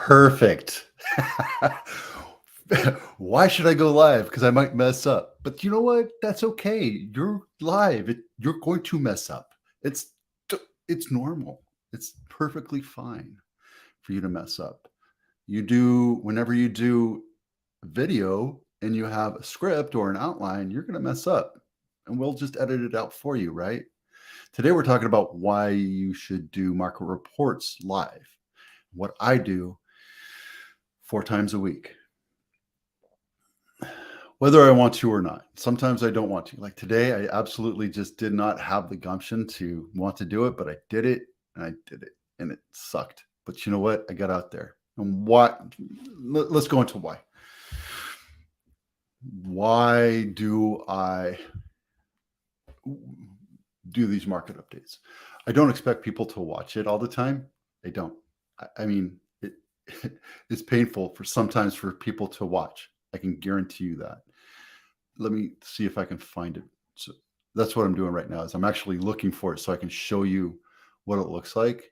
Perfect. Why should I go live? Because I might mess up. But you know what? That's okay. You're live. You're going to mess up. It's it's normal. It's perfectly fine for you to mess up. Whenever you do video and you have a script or an outline, you're going to mess up, and we'll just edit it out for you, right? Today we're talking about why you should do market reports live. What I do 4 times a week, whether I want to or not. Sometimes I don't want to. Like today, I absolutely just did not have the gumption to want to do it, but I did it and I did it and it sucked. But you know what? I got out there. And what? Let's go into why. Why do I do these market updates? I don't expect people to watch it all the time. I don't. I mean, it's painful for sometimes for people to watch. I can guarantee you that. Let me see if I can find it. So that's what I'm doing right now is I'm actually looking for it so I can show you what it looks like.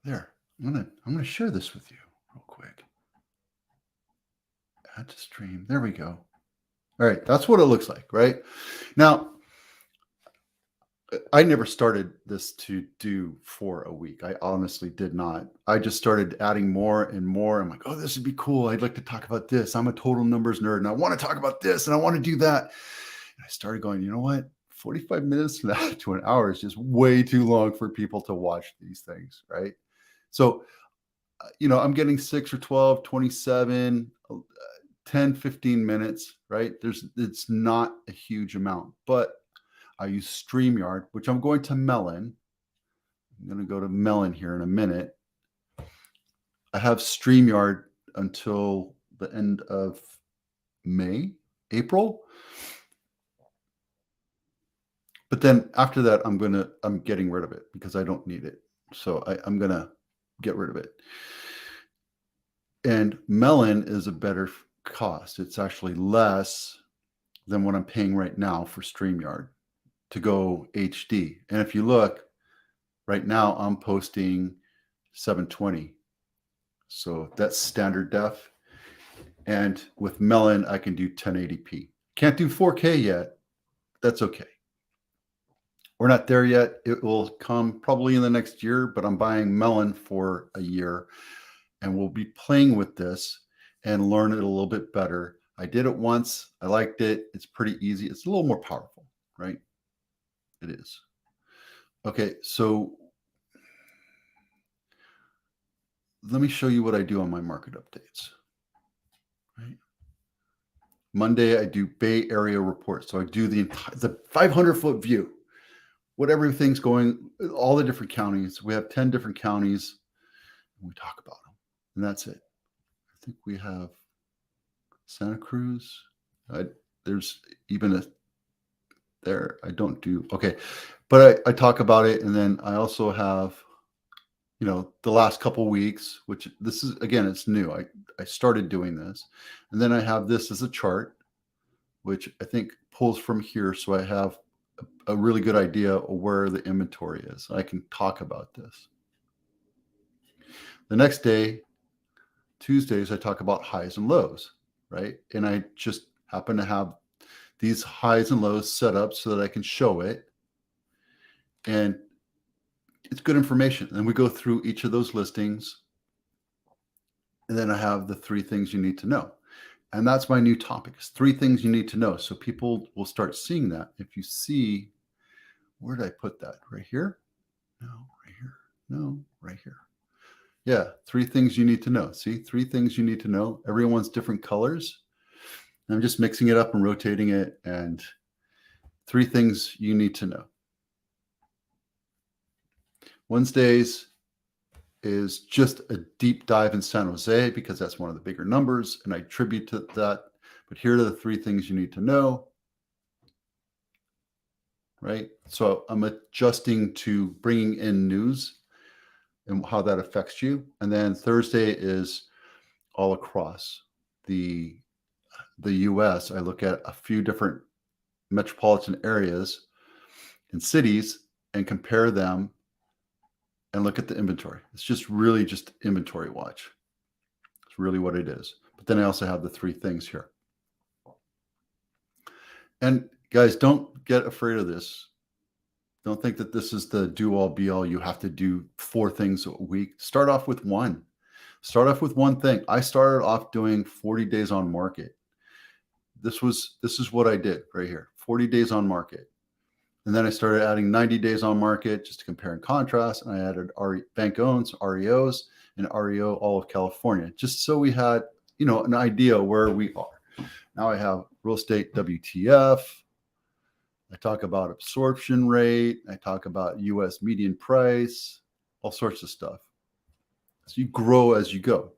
There. I'm gonna share this with you real quick. Add to stream. There we go. All right, that's what it looks like, right? Now, I never started this to do for a week. I honestly did not. I just started adding more and more. I'm like, oh, this would be cool. I'd like to talk about this. I'm a total numbers nerd and I want to talk about this and I want to do that. And I started going, you know what? 45 minutes to that to an hour is just way too long for people to watch these things, right? So, I'm getting 6 or 12, 27, 10, 15 minutes, right? It's not a huge amount, but I use StreamYard, which I'm going to Melon. I'm going to go to Melon here in a minute. I have StreamYard until the end of April. But then after that, I'm getting rid of it because I don't need it. So I'm going to get rid of it. And Melon is a better cost. It's actually less than what I'm paying right now for StreamYard to go HD. And if you look right now, I'm posting 720. So that's standard def. And with Melon, I can do 1080p. Can't do 4K yet. That's okay. We're not there yet. It will come probably in the next year, but I'm buying Melon for a year and we'll be playing with this and learn it a little bit better. I did it once. I liked it. It's pretty easy. It's a little more powerful, right? It is. Okay, so let me show you what I do on my market updates. Right? Monday, I do Bay Area reports. So I do the 500-foot view, what everything's going, all the different counties. We have 10 different counties, and we talk about them, and that's it. I think we have Santa Cruz. There's even there. I don't do, okay. But I talk about it, and then I also have, the last couple weeks, which this is, again, it's new. I started doing this. And then I have this as a chart, which I think pulls from here. So I have a really good idea of where the inventory is. I can talk about this. The next day, Tuesdays, I talk about highs and lows, right? And I just happen to have these highs and lows set up so that I can show it. And it's good information. And we go through each of those listings. And then I have the 3 things you need to know. And that's my new topic, is 3 things you need to know. So people will start seeing that. If you see, where did I put that? Right here? No, right here. No, right here. Yeah, 3 things you need to know. See, 3 things you need to know. Everyone's different colors. I'm just mixing it up and rotating it. And 3 things you need to know. Wednesdays is just a deep dive in San Jose because that's one of the bigger numbers and I attribute to that. But here are the 3 things you need to know, right? So I'm adjusting to bringing in news and how that affects you. And then Thursday is all across the US. I look at a few different metropolitan areas and cities and compare them and look at the inventory. It's just really just inventory watch. It's really what it is. But then I also have the 3 things here. And guys, don't get afraid of this. Don't think that this is the do all be all. You have to do 4 things a week. Start off with 1. Start off with 1 thing. I started off doing 40 days on market. This is what I did right here. 40 days on market. And then I started adding 90 days on market just to compare and contrast. And I added bank owns, REOs, and REO all of California, just so we had, an idea where we are. Now I have real estate WTF. I talk about absorption rate. I talk about US median price, all sorts of stuff. So you grow as you go.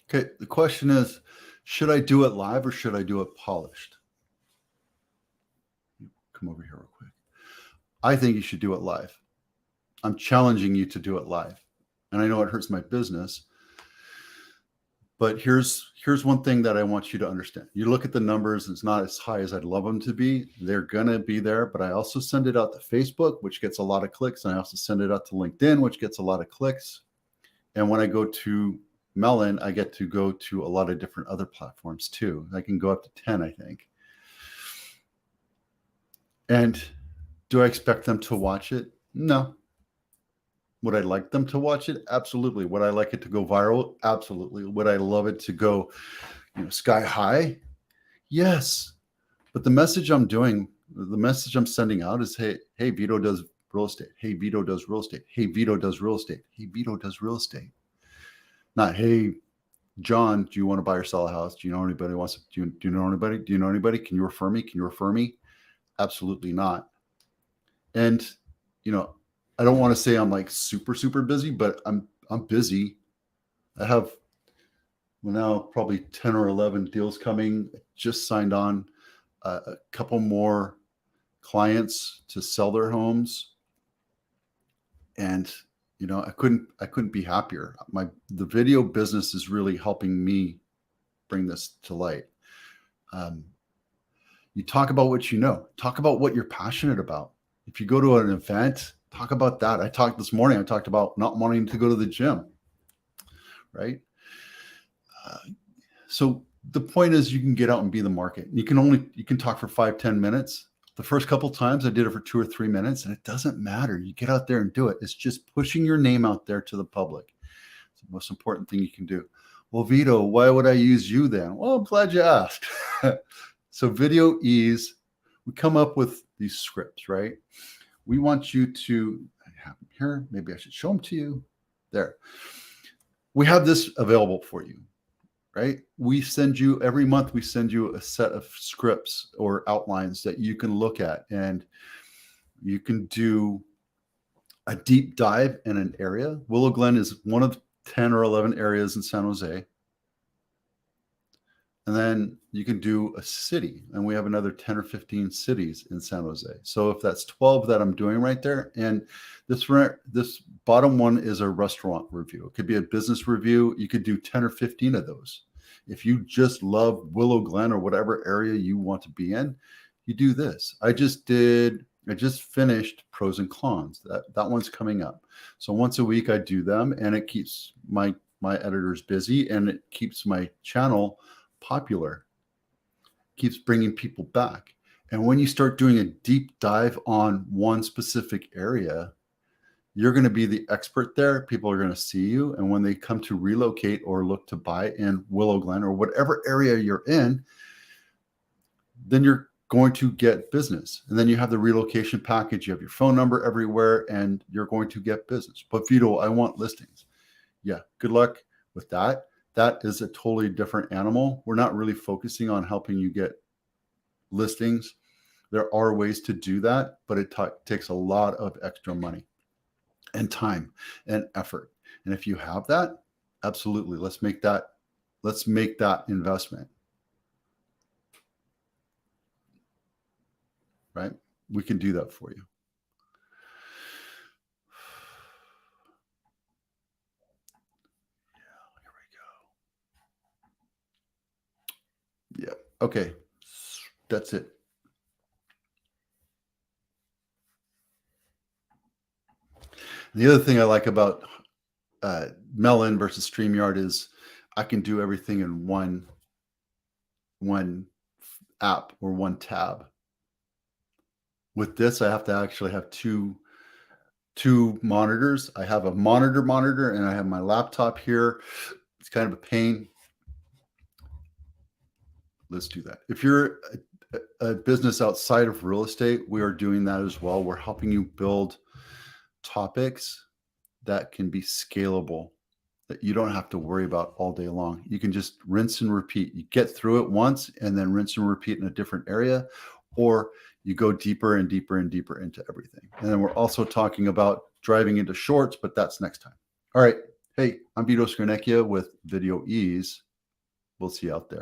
Okay, the question is, should I do it live or should I do it polished? Come over here real quick. I think you should do it live. I'm challenging you to do it live. And I know it hurts my business, but here's one thing that I want you to understand. You look at the numbers, it's not as high as I'd love them to be. They're going to be there, but I also send it out to Facebook, which gets a lot of clicks. And I also send it out to LinkedIn, which gets a lot of clicks. And when I go to Melon, I get to go to a lot of different other platforms too. I can go up to 10, I think. And do I expect them to watch it? No. Would I like them to watch it? Absolutely. Would I like it to go viral? Absolutely. Would I love it to go, sky high? Yes. But the message I'm sending out is, hey, Vito does real estate. Hey, Vito does real estate. Hey, Vito does real estate. Hey, Vito does real estate. Not, hey, John, do you want to buy or sell a house? Do you know anybody do you know anybody? Do you know anybody? Can you refer me? Can you refer me? Absolutely not. And, I don't want to say I'm like super, super busy, but I'm busy. I have now probably 10 or 11 deals coming. Just signed on a couple more clients to sell their homes. And, I couldn't be happier. The video business is really helping me bring this to light. You talk about what you know, talk about what you're passionate about. If you go to an event, talk about that. I talked about not wanting to go to the gym, right? So the point is you can get out and be the market. You can talk for 5-10 minutes. The first couple times I did it for 2 or 3 minutes, and it doesn't matter. You get out there and do it. It's just pushing your name out there to the public. It's the most important thing you can do. Well, Vito, why would I use you then? Well, I'm glad you asked. So Video Ease, we come up with these scripts, right? We want you to, I have them here. Maybe I should show them to you. There. We have this available for you, right? Every month, we send you a set of scripts or outlines that you can look at, and you can do a deep dive in an area. Willow Glen is one of 10 or 11 areas in San Jose. And then you can do a city, and we have another 10 or 15 cities in San Jose. So if that's 12 that I'm doing right there, and this bottom one is a restaurant review. It could be a business review. You could do 10 or 15 of those. If you just love Willow Glen or whatever area you want to be in, you do this. I just finished pros and cons. That one's coming up. So once a week I do them, and it keeps my editors busy, and it keeps my channel popular, keeps bringing people back. And when you start doing a deep dive on one specific area, you're going to be the expert there. People are going to see you. And when they come to relocate or look to buy in Willow Glen or whatever area you're in, then you're going to get business. And then you have the relocation package. You have your phone number everywhere, and you're going to get business. But Vito, I want listings. Yeah, good luck with that. That is a totally different animal. We're not really focusing on helping you get listings. There are ways to do that, but it takes a lot of extra money and time and effort. And if you have that, absolutely, let's make that investment. Right? We can do that for you. Yeah. Okay. That's it. The other thing I like about Melon versus StreamYard is I can do everything in one app or one tab. With this, I have to actually have two monitors. I have a monitor, and I have my laptop here. It's kind of a pain. Let's do that. If you're a business outside of real estate, we are doing that as well. We're helping you build topics that can be scalable, that you don't have to worry about all day long. You can just rinse and repeat. You get through it once and then rinse and repeat in a different area, or you go deeper and deeper and deeper into everything. And then we're also talking about driving into shorts, but that's next time. All right. Hey, I'm Vito Scarnecchia with Video Ease. We'll see you out there.